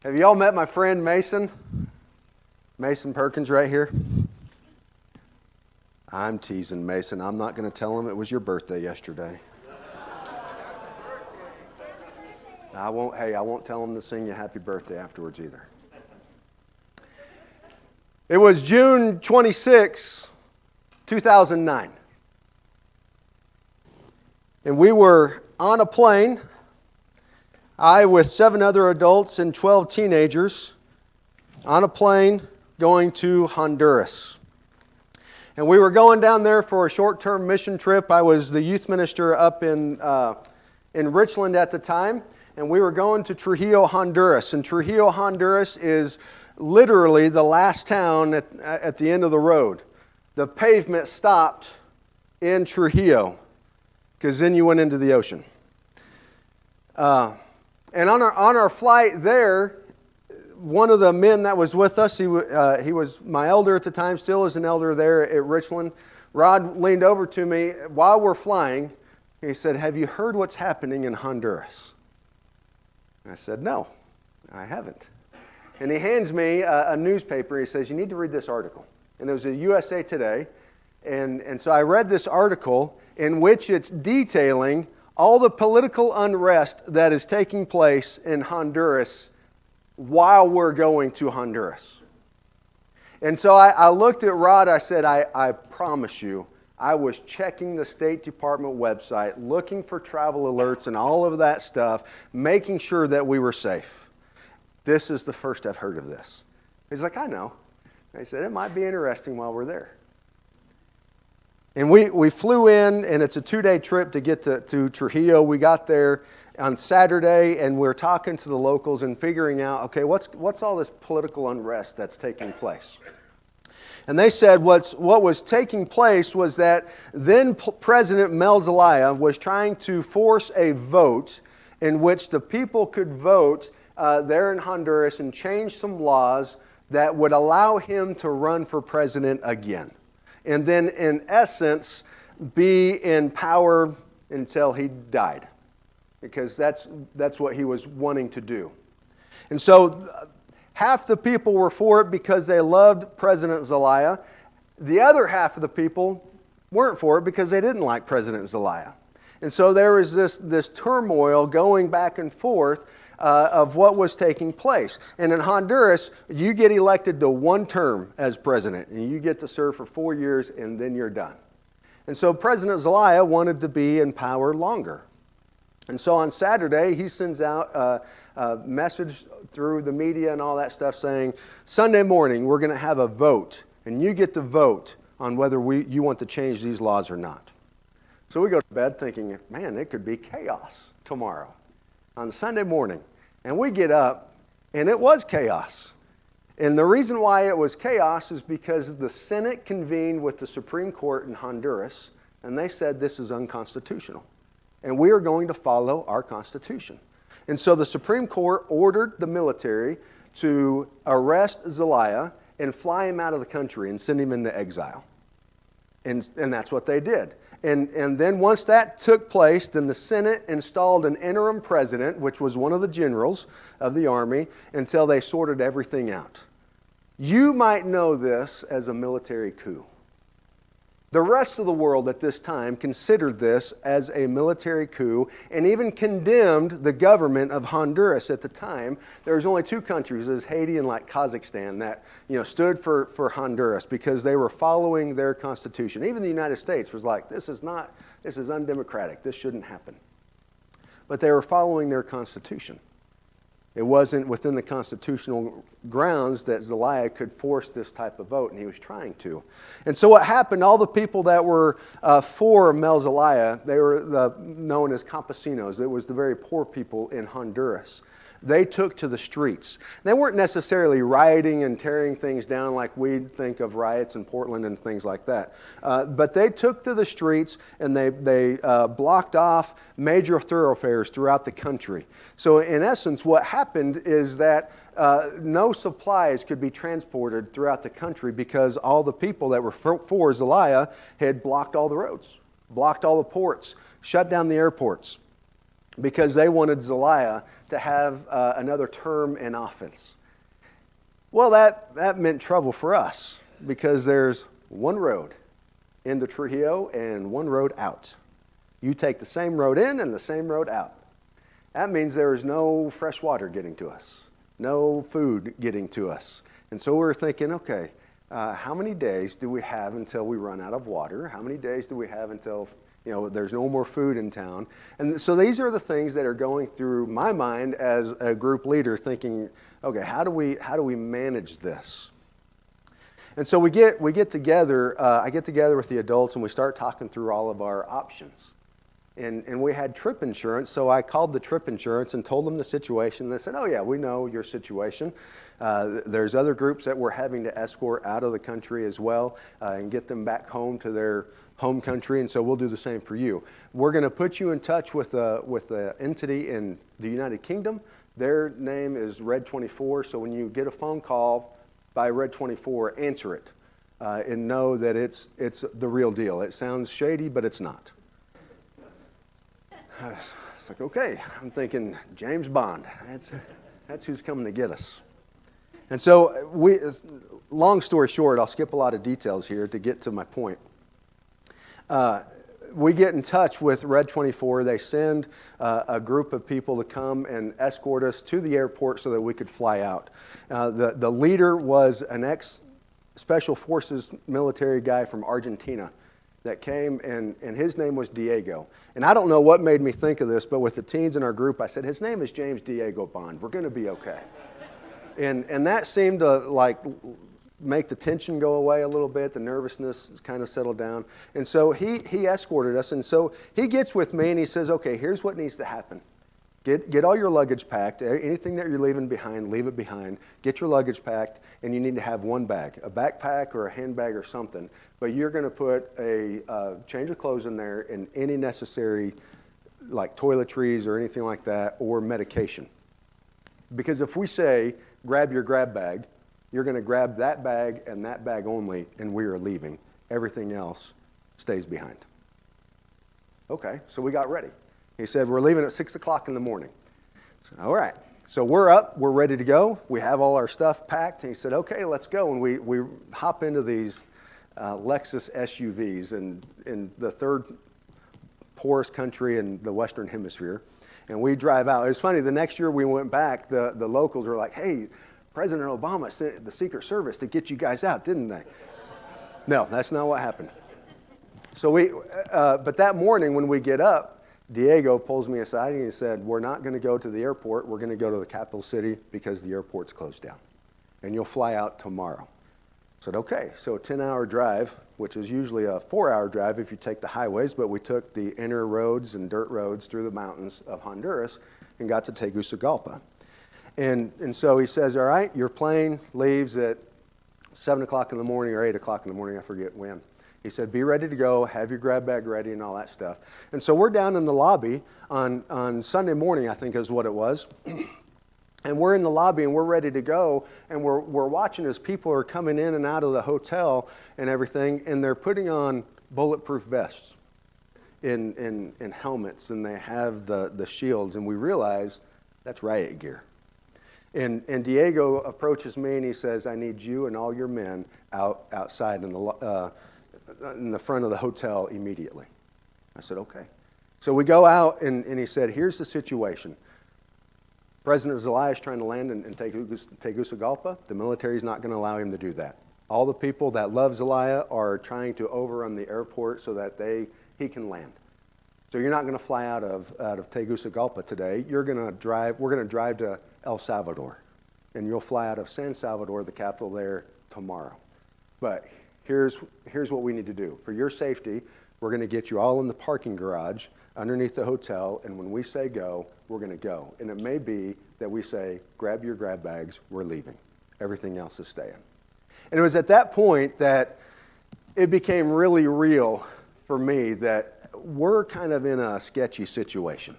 Have you all met my friend Mason? Mason Perkins right here. I'm teasing Mason. I'm not going to tell him it was your birthday yesterday. I won't tell him to sing you happy birthday afterwards either. It was June 26, 2009. And we were on a plane, I with 7 other adults and 12 teenagers, on a plane going to Honduras. And we were going down there for a short-term mission trip. I was the youth minister up in Richland at the time, and we were going to Trujillo, Honduras. And Trujillo, Honduras is literally the last town at the end of the road. The pavement stopped in Trujillo, because then you went into the ocean. And on our flight there, one of the men that was with us, he was my elder at the time, still is an elder there at Richland. Rod leaned over to me while we're flying. He said, "Have you heard what's happening in Honduras?" I said, "No, I haven't." And he hands me a newspaper. He says, "You need to read this article." And it was a USA Today. And so I read this article in which it's detailing all the political unrest that is taking place in Honduras while we're going to Honduras. And so I looked at Rod. I said, I promise you, I was checking the State Department website, looking for travel alerts and all of that stuff, making sure that we were safe. This is the first I've heard of this. He's like, "I know." I said, "It might be interesting while we're there." And we flew in, and it's a 2-day trip to get to Trujillo. We got there on Saturday, and we're talking to the locals and figuring out, okay, what's all this political unrest that's taking place? And they said what was taking place was that then President Mel Zelaya was trying to force a vote in which the people could vote there in Honduras and change some laws that would allow him to run for president again. And then, in essence, be in power until he died. Because that's what he was wanting to do. And so, half the people were for it because they loved President Zelaya. The other half of the people weren't for it because they didn't like President Zelaya. And so there was this turmoil going back and forth of what was taking place. And in Honduras, you get elected to 1 term as president, and you get to serve for 4 years, and then you're done. And so President Zelaya wanted to be in power longer. And so on Saturday, he sends out a message through the media and all that stuff saying, "Sunday morning, we're going to have a vote, and you get to vote on whether you want to change these laws or not." So we go to bed thinking, man, it could be chaos tomorrow on Sunday morning. And we get up, and it was chaos. And the reason why it was chaos is because the Senate convened with the Supreme Court in Honduras, and they said this is unconstitutional. And we are going to follow our Constitution. And so the Supreme Court ordered the military to arrest Zelaya and fly him out of the country and send him into exile. And that's what they did. And then once that took place, then the Senate installed an interim president, which was one of the generals of the army, until they sorted everything out. You might know this as a military coup. The rest of the world at this time considered this as a military coup and even condemned the government of Honduras at the time. There was only 2 countries, it was Haiti and like Kazakhstan, that stood for Honduras because they were following their constitution. Even the United States was like, this is undemocratic, this shouldn't happen. But they were following their constitution. It wasn't within the constitutional grounds that Zelaya could force this type of vote, and he was trying to. And so what happened, all the people that were for Mel Zelaya, they were known as campesinos. It was the very poor people in Honduras. They took to the streets. They weren't necessarily rioting and tearing things down like we'd think of riots in Portland and things like that. But they took to the streets and they blocked off major thoroughfares throughout the country. So in essence, what happened is that no supplies could be transported throughout the country because all the people that were for Zelaya had blocked all the roads, blocked all the ports, shut down the airports. because they wanted Zelaya to have another term in office. Well, that meant trouble for us, because there's one road into Trujillo and one road out. You take the same road in and the same road out. That means there is no fresh water getting to us, no food getting to us. And so we were thinking, okay, how many days do we have until we run out of water? How many days do we have until there's no more food in town? And so these are the things that are going through my mind as a group leader, thinking, okay, how do we manage this? And so we get together. I get together with the adults, and we start talking through all of our options. And we had trip insurance, so I called the trip insurance and told them the situation. They said, oh yeah, we know your situation. There's other groups that we're having to escort out of the country as well and get them back home to their home country, and so we'll do the same for you. We're going to put you in touch with the entity in the United Kingdom. Their name is Red 24, so when you get a phone call by Red 24, answer it and know that it's the real deal. It sounds shady, but it's not. It's like, okay, I'm thinking James Bond. That's who's coming to get us. And so long story short, I'll skip a lot of details here to get to my point. We get in touch with Red 24. They send a group of people to come and escort us to the airport so that we could fly out. The leader was an ex-Special Forces military guy from Argentina that came, and his name was Diego. And I don't know what made me think of this, but with the teens in our group, I said, his name is James Diego Bond. We're going to be okay. And that seemed to make the tension go away a little bit. The nervousness kind of settled down. And so he escorted us. And so he gets with me and he says, okay, here's what needs to happen. Get all your luggage packed. Anything that you're leaving behind, leave it behind. Get your luggage packed, and you need to have one bag, a backpack or a handbag or something. But you're going to put a change of clothes in there and any necessary, like toiletries or anything like that, or medication. Because if we say, grab your grab bag, you're going to grab that bag and that bag only, and we are leaving. Everything else stays behind. Okay, so we got ready. He said, we're leaving at 6 o'clock in the morning. I said, all right. So we're up, we're ready to go. We have all our stuff packed. And he said, okay, let's go. And we hop into these Lexus SUVs in the third poorest country in the Western Hemisphere. And we drive out. It's funny, the next year we went back, the locals were like, hey, President Obama sent the Secret Service to get you guys out, didn't they? No, that's not what happened. So but that morning when we get up, Diego pulls me aside and he said, we're not going to go to the airport. We're going to go to the capital city because the airport's closed down. And you'll fly out tomorrow. I said, okay. So a 10-hour drive, which is usually a 4-hour drive if you take the highways, but we took the inner roads and dirt roads through the mountains of Honduras and got to Tegucigalpa. And so he says, all right, your plane leaves at 7 o'clock in the morning or 8 o'clock in the morning, I forget when. He said, be ready to go, have your grab bag ready and all that stuff. And so we're down in the lobby on Sunday morning, I think is what it was. And we're in the lobby and we're ready to go. And we're watching as people are coming in and out of the hotel and everything. And they're putting on bulletproof vests in helmets. And they have the shields. And we realize that's riot gear. And Diego approaches me and he says, I need you and all your men outside in the front of the hotel immediately. I said, okay. So we go out, and he said, here's the situation. President Zelaya is trying to land in Tegucigalpa. The military is not going to allow him to do that. All the people that love Zelaya are trying to overrun the airport so that he can land. So you're not going to fly out of Tegucigalpa today. We're going to drive to El Salvador, and you'll fly out of San Salvador, the capital there, tomorrow. But here's what we need to do. For your safety, we're going to get you all in the parking garage underneath the hotel, and when we say go, we're going to go. And it may be that we say, grab your grab bags, we're leaving. Everything else is staying. And it was at that point that it became really real for me that we're kind of in a sketchy situation.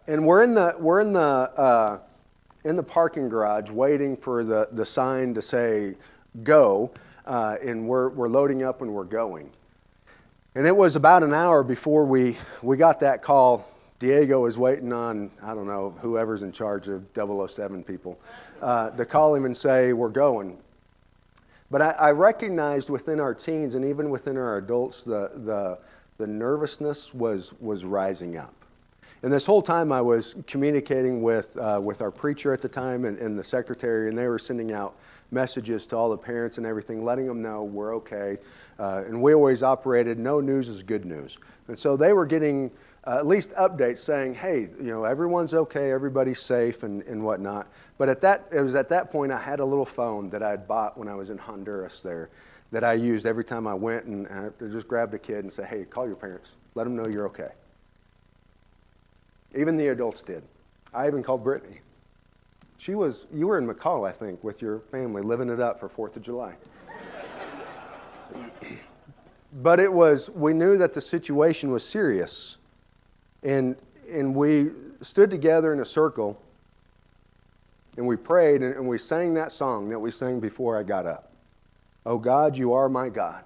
And we're in the parking garage waiting for the sign to say go, and we're loading up and we're going. And it was about an hour before we got that call Diego is waiting on, I don't know, whoever's in charge of 007 people, to call him and say, we're going. But I recognized within our teens and even within our adults, the nervousness was rising up. And this whole time I was communicating with our preacher at the time and the secretary, and they were sending out messages to all the parents and everything, letting them know we're okay. And we always operated, no news is good news. And so they were getting at least updates saying, hey, everyone's okay, everybody's safe and whatnot. But it was at that point I had a little phone that I had bought when I was in Honduras there that I used every time I went, and I just grabbed a kid and said, hey, call your parents. Let them know you're okay. Even the adults did. I even called Brittany. You were in McCall, I think, with your family, living it up for 4th of July. But we knew that the situation was serious. And we stood together in a circle, and we prayed, and we sang that song that we sang before I got up. Oh God, you are my God,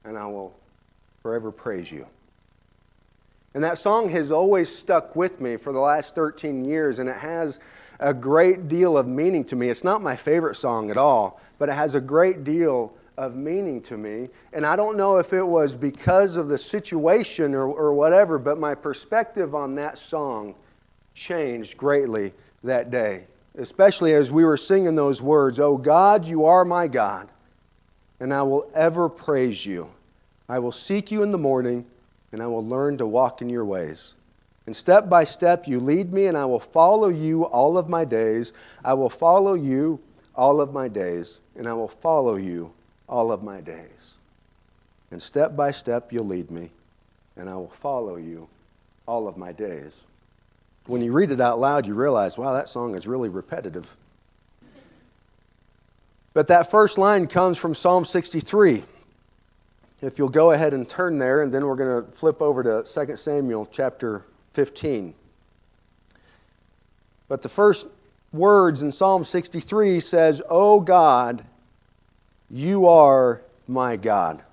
and I will forever praise you. And that song has always stuck with me for the last 13 years, and it has a great deal of meaning to me. It's not my favorite song at all, but it has a great deal of meaning to me. And I don't know if it was because of the situation or whatever, but my perspective on that song changed greatly that day, especially as we were singing those words, oh God, you are my God, and I will ever praise you. I will seek you in the morning, and I will learn to walk in your ways. And step by step you lead me, and I will follow you all of my days. I will follow you all of my days, and I will follow you all of my days. And step by step you'll lead me, and I will follow you all of my days. When you read it out loud, you realize, wow, that song is really repetitive. But that first line comes from Psalm 63. If you'll go ahead and turn there, and then we're going to flip over to 2 Samuel chapter 15. But the first words in Psalm 63 says, O God, you are my God.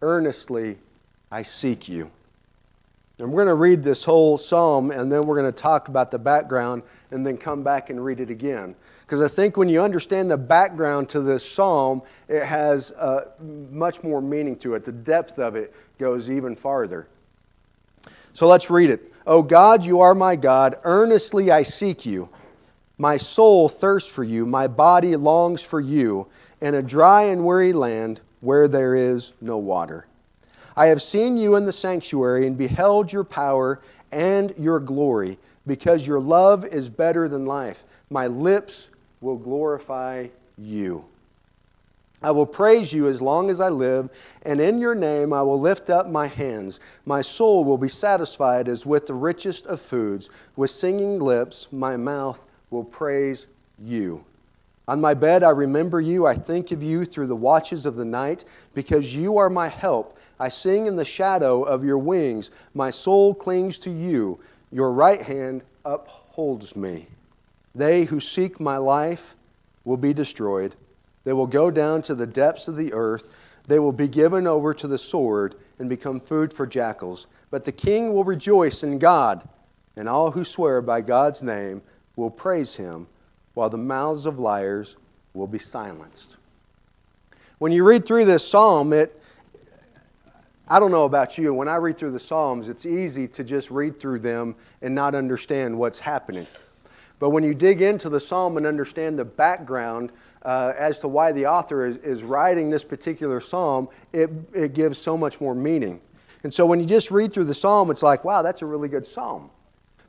Earnestly I seek you. And we're going to read this whole psalm, and then we're going to talk about the background and then come back and read it again. Because I think when you understand the background to this psalm, it has much more meaning to it. The depth of it goes even farther. So let's read it. O God, you are my God. Earnestly I seek you. My soul thirsts for you. My body longs for you in a dry and weary land where there is no water. I have seen you in the sanctuary and beheld your power and your glory, because your love is better than life. My lips will glorify you. I will praise you as long as I live, and in your name I will lift up my hands. My soul will be satisfied as with the richest of foods. With singing lips, my mouth will praise you. On my bed I remember you. I think of you through the watches of the night, because you are my help. I sing in the shadow of your wings. My soul clings to you. Your right hand upholds me. They who seek my life will be destroyed. They will go down to the depths of the earth. They will be given over to the sword and become food for jackals. But the king will rejoice in God, and all who swear by God's name will praise him, while the mouths of liars will be silenced. When you read through this psalm, I don't know about you, when I read through the Psalms, it's easy to just read through them and not understand what's happening. But when you dig into the psalm and understand the background as to why the author is writing this particular psalm, it gives so much more meaning. And so when you just read through the psalm, it's like, wow, that's a really good psalm.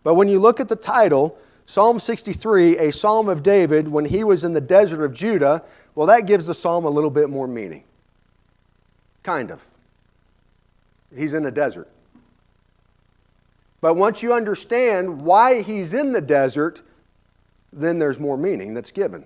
But when you look at the title, Psalm 63, a psalm of David when he was in the desert of Judah, well, that gives the psalm a little bit more meaning. Kind of. He's in the desert. But once you understand why he's in the desert, then there's more meaning that's given.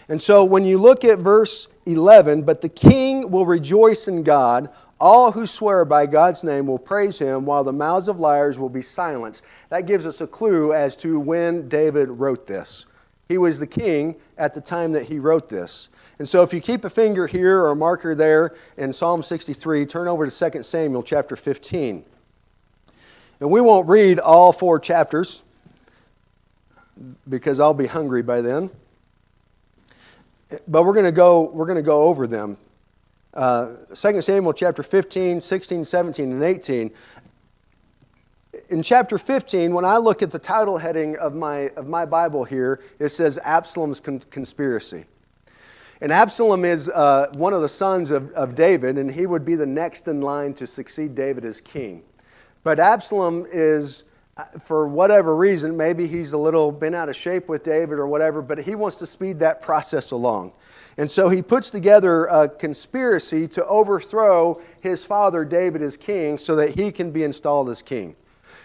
And so when you look at verse 11, but the king will rejoice in God. All who swear by God's name will praise him, while the mouths of liars will be silenced. That gives us a clue as to when David wrote this. He was the king at the time that he wrote this. And so if you keep a finger here or a marker there in Psalm 63, turn over to 2 Samuel chapter 15. And we won't read all 4 chapters because I'll be hungry by then. But we're going to go over them. 2 Samuel chapter 15, 16, 17, and 18. In chapter 15, when I look at the title heading of my Bible here, it says Absalom's conspiracy. And Absalom is one of the sons of David, and he would be the next in line to succeed David as king. But Absalom is, for whatever reason, maybe he's a little been out of shape with David or whatever, but he wants to speed that process along. And so he puts together a conspiracy to overthrow his father David as king so that he can be installed as king.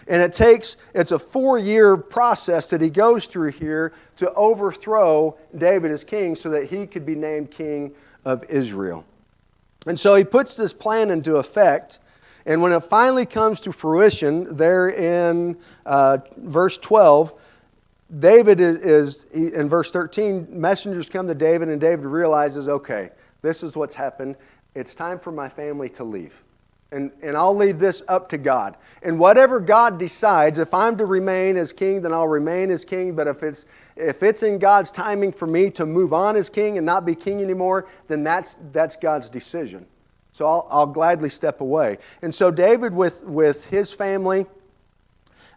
And it's a 4-year process that he goes through here to overthrow David as king so that he could be named king of Israel. And so he puts this plan into effect. And when it finally comes to fruition, there in verse 12, David is in verse 13, messengers come to David, and David realizes, okay, this is what's happened. It's time for my family to leave. And I'll leave this up to God. And whatever God decides, if I'm to remain as king, then I'll remain as king. But if it's in God's timing for me to move on as king and not be king anymore, then that's God's decision. So I'll gladly step away. And so David, with his family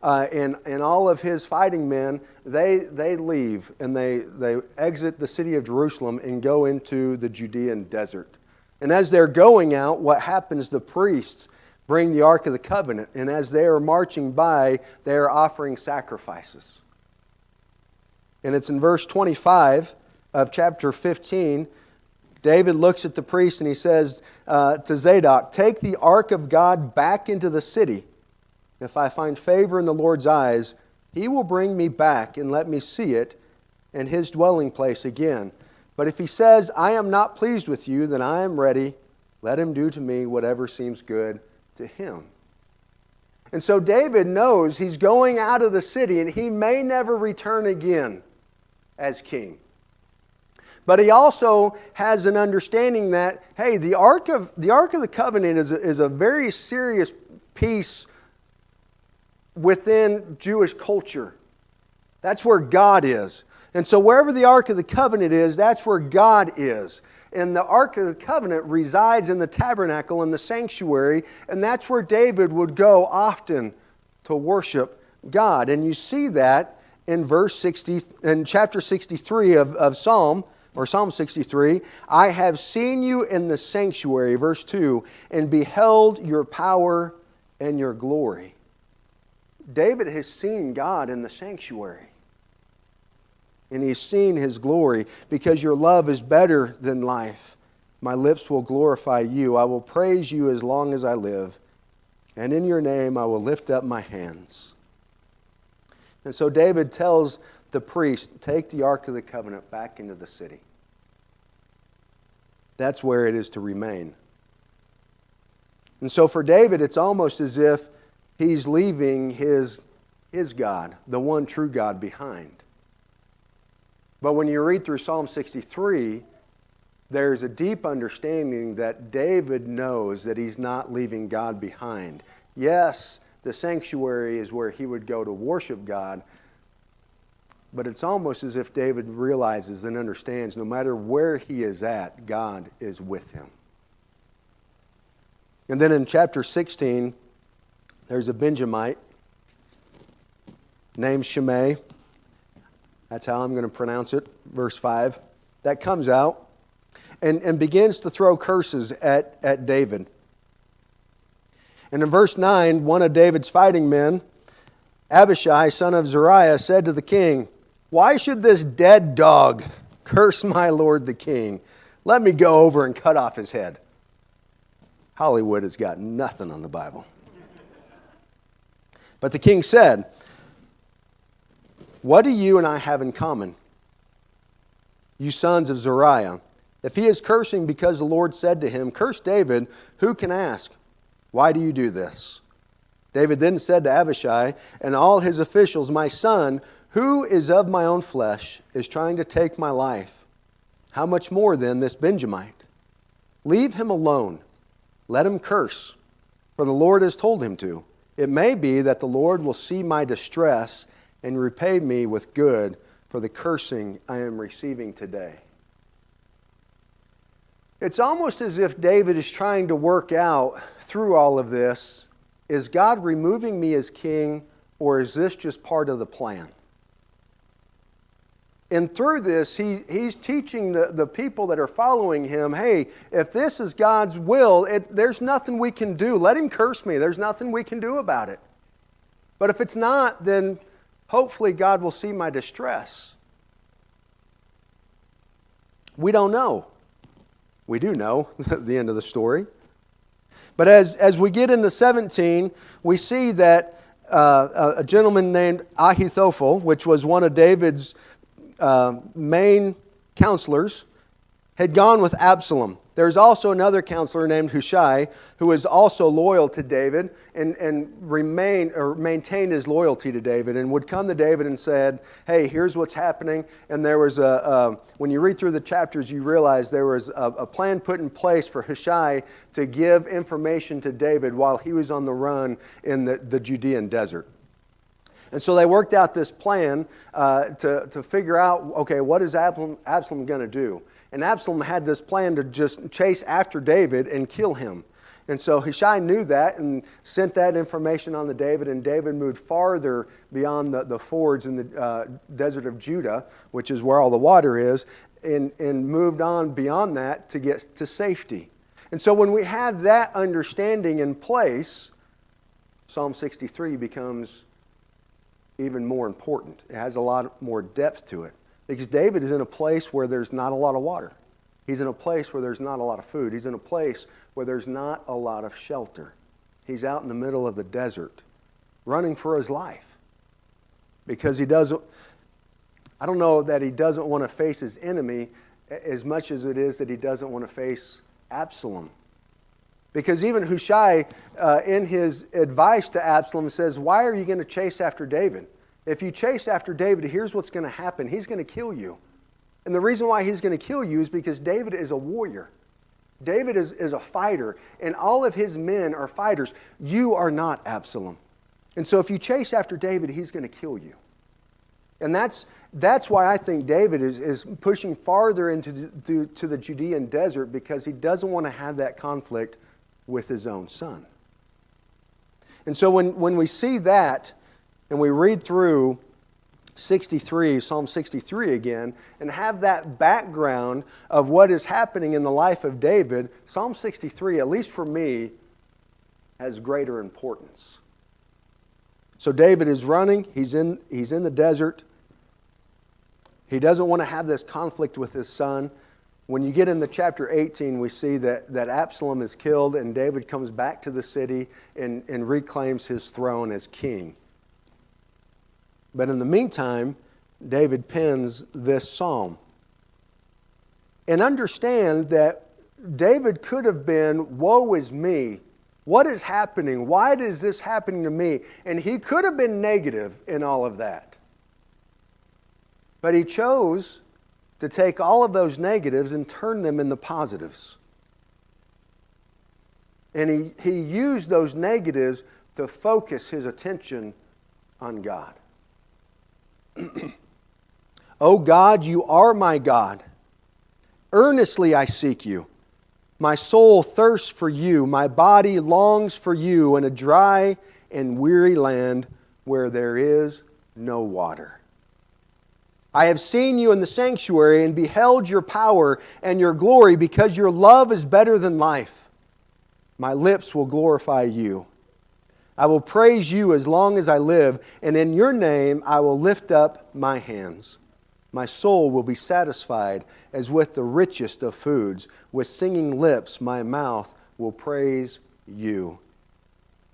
and all of his fighting men, they leave and they exit the city of Jerusalem and go into the Judean desert. And as they're going out, what happens, the priests bring the Ark of the Covenant. And as they are marching by, they are offering sacrifices. And it's in verse 25 of chapter 15. David looks at the priest and he says to Zadok, "Take the Ark of God back into the city. If I find favor in the Lord's eyes, He will bring me back and let me see it and His dwelling place again. But if He says, I am not pleased with you, then I am ready. Let Him do to me whatever seems good to Him." And so David knows he's going out of the city and he may never return again as king. But he also has an understanding that, hey, the Ark of the Covenant is a very serious piece within Jewish culture. That's where God is. And so wherever the Ark of the Covenant is, that's where God is. And the Ark of the Covenant resides in the tabernacle, in the sanctuary, and that's where David would go often to worship God. And you see that in chapter 63 of Psalm 63. "I have seen you in the sanctuary," verse 2, "and beheld your power and your glory." David has seen God in the sanctuary. And he's seen His glory. "Because your love is better than life, my lips will glorify you. I will praise you as long as I live. And in your name I will lift up my hands." And so David tells the priest, take the Ark of the Covenant back into the city. That's where it is to remain. And so for David, it's almost as if he's leaving his God, the one true God, behind. But when you read through Psalm 63, there's a deep understanding that David knows that he's not leaving God behind. Yes, the sanctuary is where he would go to worship God, but it's almost as if David realizes and understands no matter where he is at, God is with him. And then in chapter 16, there's a Benjamite named Shimei. That's how I'm going to pronounce it. Verse 5. That comes out and begins to throw curses at David. And in verse 9, one of David's fighting men, Abishai, son of Zeruiah, said to the king, "Why should this dead dog curse my lord the king? Let me go over and cut off his head." Hollywood has got nothing on the Bible. But the king said, "What do you and I have in common, you sons of Zeruiah? If he is cursing because the Lord said to him, 'Curse David,' who can ask, 'Why do you do this?'" David then said to Abishai and all his officials, "My son, who is of my own flesh, is trying to take my life. How much more then this Benjamite? Leave him alone. Let him curse, for the Lord has told him to. It may be that the Lord will see my distress and repay me with good for the cursing I am receiving today. It's almost as if David is trying to work out through all of this, is God removing me as king, or is this just part of the plan? And through this, he's teaching the people that are following him, hey, if this is God's will, there's nothing we can do. Let him curse me. There's nothing we can do about it. But if it's not, then hopefully God will see my distress. We don't know. We do know the end of the story. But as we get into 17, we see that a gentleman named Ahithophel, which was one of David's main counselors, had gone with Absalom. There's also another counselor named Hushai who was also loyal to David and maintained his loyalty to David and would come to David and said, hey, here's what's happening. And there was when you read through the chapters, you realize there was a plan put in place for Hushai to give information to David while he was on the run in the Judean desert. And so they worked out this plan to figure out, okay, what is Absalom going to do? And Absalom had this plan to just chase after David and kill him. And so Hushai knew that and sent that information on to David, and David moved farther beyond the fords in the desert of Judah, which is where all the water is, and moved on beyond that to get to safety. And so when we have that understanding in place, Psalm 63 becomes even more important. It has a lot more depth to it. Because David is in a place where there's not a lot of water. He's in a place where there's not a lot of food. He's in a place where there's not a lot of shelter. He's out in the middle of the desert, running for his life. Because he doesn't, I don't know that he doesn't want to face his enemy as much as it is that he doesn't want to face Absalom. Because even Hushai, in his advice to Absalom, says, why are you going to chase after David? If you chase after David, here's what's going to happen. He's going to kill you. And the reason why he's going to kill you is because David is a warrior. David is a fighter, and all of his men are fighters. You are not Absalom. And so if you chase after David, he's going to kill you. And that's why I think David is pushing farther into the Judean desert, because he doesn't want to have that conflict with his own son. And so when we see that, and we read through Psalm 63 again, and have that background of what is happening in the life of David, Psalm 63, at least for me, has greater importance. So David is running, he's in the desert. He doesn't want to have this conflict with his son. When you get into chapter 18, we see that Absalom is killed, and David comes back to the city and reclaims his throne as king. But in the meantime, David pens this psalm. And understand that David could have been, woe is me. What is happening? Why is this happening to me? And he could have been negative in all of that. But he chose to take all of those negatives and turn them into positives. And he used those negatives to focus his attention on God. O God, you are my God. Earnestly I seek you. My soul thirsts for you. My body longs for you in a dry and weary land where there is no water. I have seen you in the sanctuary and beheld your power and your glory, because your love is better than life. My lips will glorify you. I will praise you as long as I live, and in your name I will lift up my hands. My soul will be satisfied as with the richest of foods. With singing lips my mouth will praise you.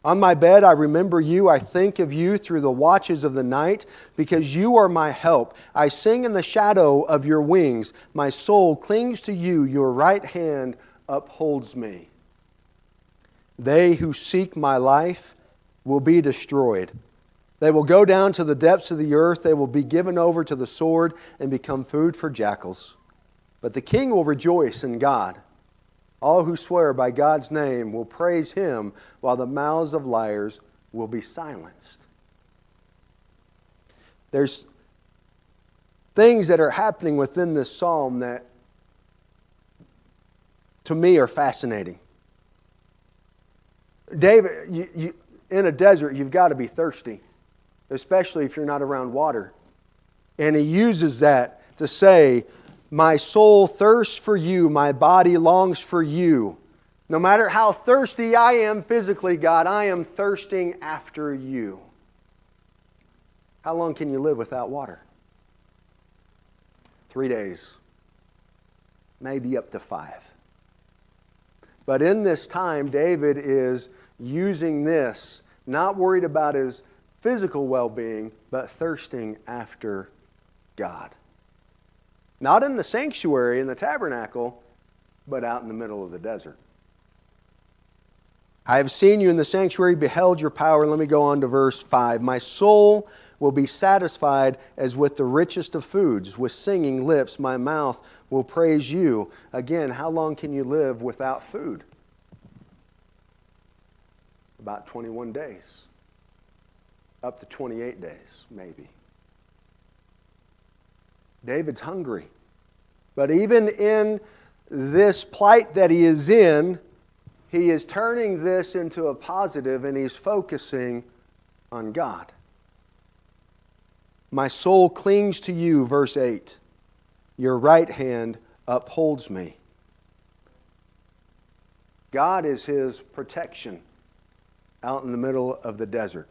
On my bed I remember you. I think of you through the watches of the night, because you are my help. I sing in the shadow of your wings. My soul clings to you. Your right hand upholds me. They who seek my life will be destroyed. They will go down to the depths of the earth. They will be given over to the sword and become food for jackals. But the king will rejoice in God. All who swear by God's name will praise Him, while the mouths of liars will be silenced. There's things that are happening within this psalm that, to me, are fascinating. David, in a desert, you've got to be thirsty, especially if you're not around water. And he uses that to say, my soul thirsts for you, my body longs for you. No matter how thirsty I am physically, God, I am thirsting after you. How long can you live without water? 3 days. Maybe up to 5. But in this time, David is using this, not worried about his physical well-being, but thirsting after God. Not in the sanctuary, in the tabernacle, but out in the middle of the desert. I have seen you in the sanctuary, beheld your power. Let me go on to verse 5. My soul will be satisfied as with the richest of foods. With singing lips, my mouth will praise you. Again, how long can you live without food? About 21 days. Up to 28 days, maybe. David's hungry. But even in this plight that he is in, he is turning this into a positive and he's focusing on God. My soul clings to you, verse 8. Your right hand upholds me. God is his protection out in the middle of the desert.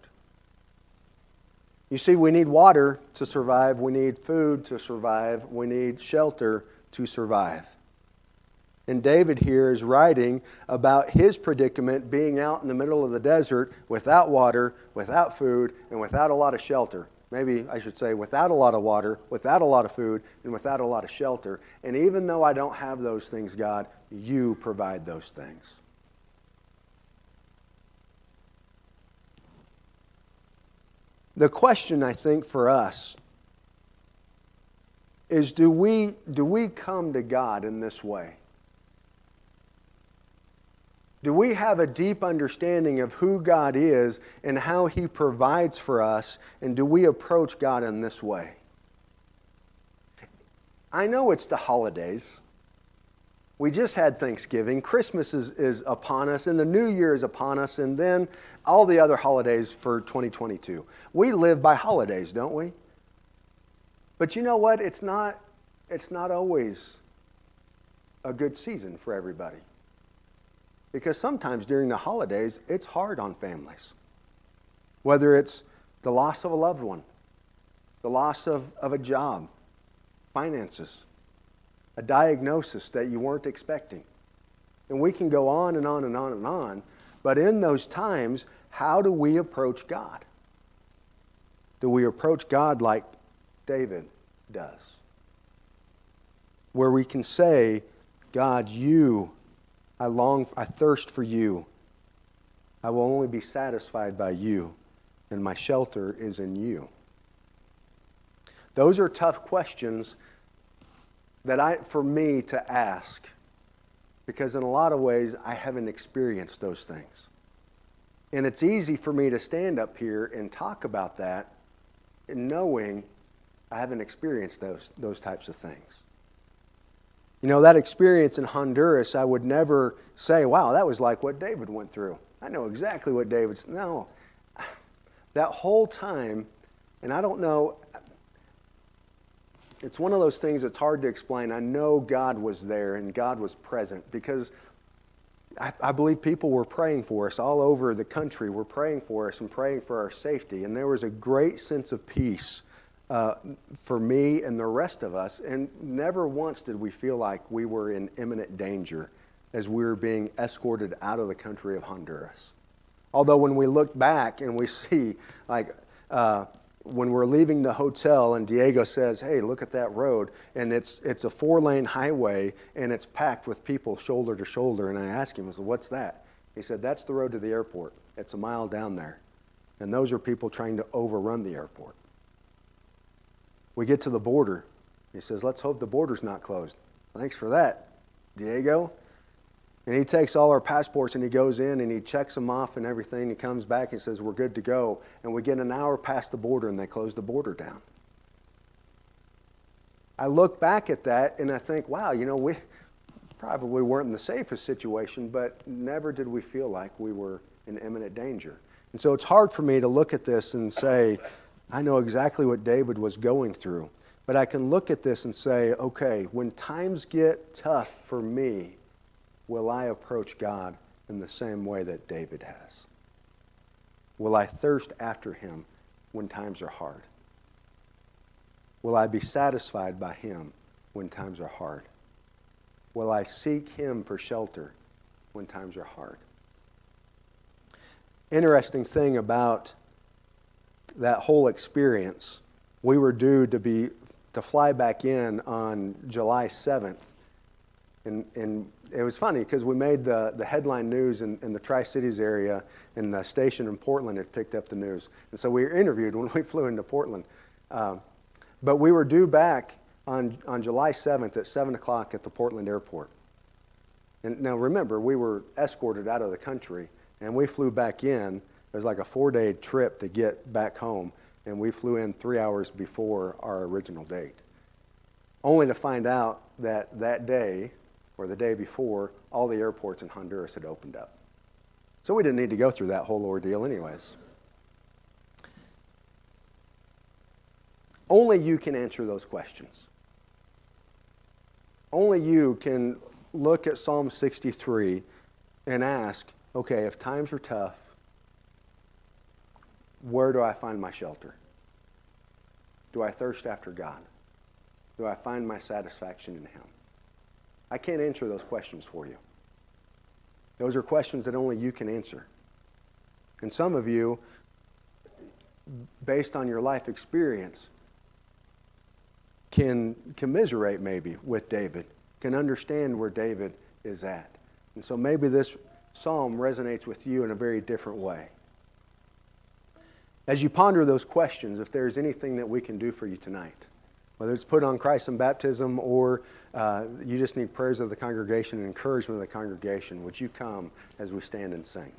You see, we need water to survive. We need food to survive. We need shelter to survive. And David here is writing about his predicament being out in the middle of the desert without water, without food, and without a lot of shelter. Maybe I should say without a lot of water, without a lot of food, and without a lot of shelter. And even though I don't have those things, God, you provide those things. The question, I think, for us is do we come to God in this way? Do we have a deep understanding of who God is and how He provides for us, and do we approach God in this way? I know it's the holidays. We just had Thanksgiving. Christmas is upon us, and the New Year is upon us, and then all the other holidays for 2022. We live by holidays, don't we? But you know what? It's not always a good season for everybody. Because sometimes during the holidays, it's hard on families. Whether it's the loss of a loved one, the loss of a job, finances, a diagnosis that you weren't expecting. And we can go on and on and on and on. But in those times, how do we approach God? Do we approach God like David does? Where we can say, God, I thirst for you. I will only be satisfied by you, and my shelter is in you. Those are tough questions for me to ask, because in a lot of ways I haven't experienced those things. And it's easy for me to stand up here and talk about that, and knowing I haven't experienced those types of things. You know, that experience in Honduras, I would never say, wow, that was like what David went through. I know exactly what David's... No. That whole time, and I don't know, it's one of those things that's hard to explain. I know God was there and God was present because I believe people were praying for us all over the country. Were praying for us and praying for our safety. And there was a great sense of peace for me and the rest of us, and never once did we feel like we were in imminent danger as we were being escorted out of the country of Honduras. Although when we look back and we see, like when we're leaving the hotel and Diego says, hey, look at that road, and it's a 4-lane highway and it's packed with people shoulder to shoulder, and I asked him, I said, what's that? He said, that's the road to the airport. It's a mile down there. And those are people trying to overrun the airport. We get to the border. He says, let's hope the border's not closed. Thanks for that, Diego. And he takes all our passports and he goes in and he checks them off and everything. He comes back and says, we're good to go. And we get an hour past the border and they close the border down. I look back at that and I think, wow, we probably weren't in the safest situation, but never did we feel like we were in imminent danger. And so it's hard for me to look at this and say, I know exactly what David was going through. But I can look at this and say, okay, when times get tough for me, will I approach God in the same way that David has? Will I thirst after him when times are hard? Will I be satisfied by him when times are hard? Will I seek him for shelter when times are hard? Interesting thing about that whole experience, we were due to fly back in on July 7th. And it was funny because we made the headline news in the Tri-Cities area, and the station in Portland had picked up the news. And so we were interviewed when we flew into Portland. But we were due back on July 7th at 7 o'clock at the Portland airport. And now remember, we were escorted out of the country, and we flew back in. It was like a 4-day trip to get back home, and we flew in 3 hours before our original date. Only to find out that day, or the day before, all the airports in Honduras had opened up. So we didn't need to go through that whole ordeal anyways. Only you can answer those questions. Only you can look at Psalm 63 and ask, okay, if times are tough, where do I find my shelter? Do I thirst after God? Do I find my satisfaction in him? I can't answer those questions for you. Those are questions that only you can answer. And some of you, based on your life experience, can commiserate maybe with David, can understand where David is at. And so maybe this psalm resonates with you in a very different way. As you ponder those questions, if there's anything that we can do for you tonight, whether it's put on Christ in baptism or you just need prayers of the congregation and encouragement of the congregation, would you come as we stand and sing?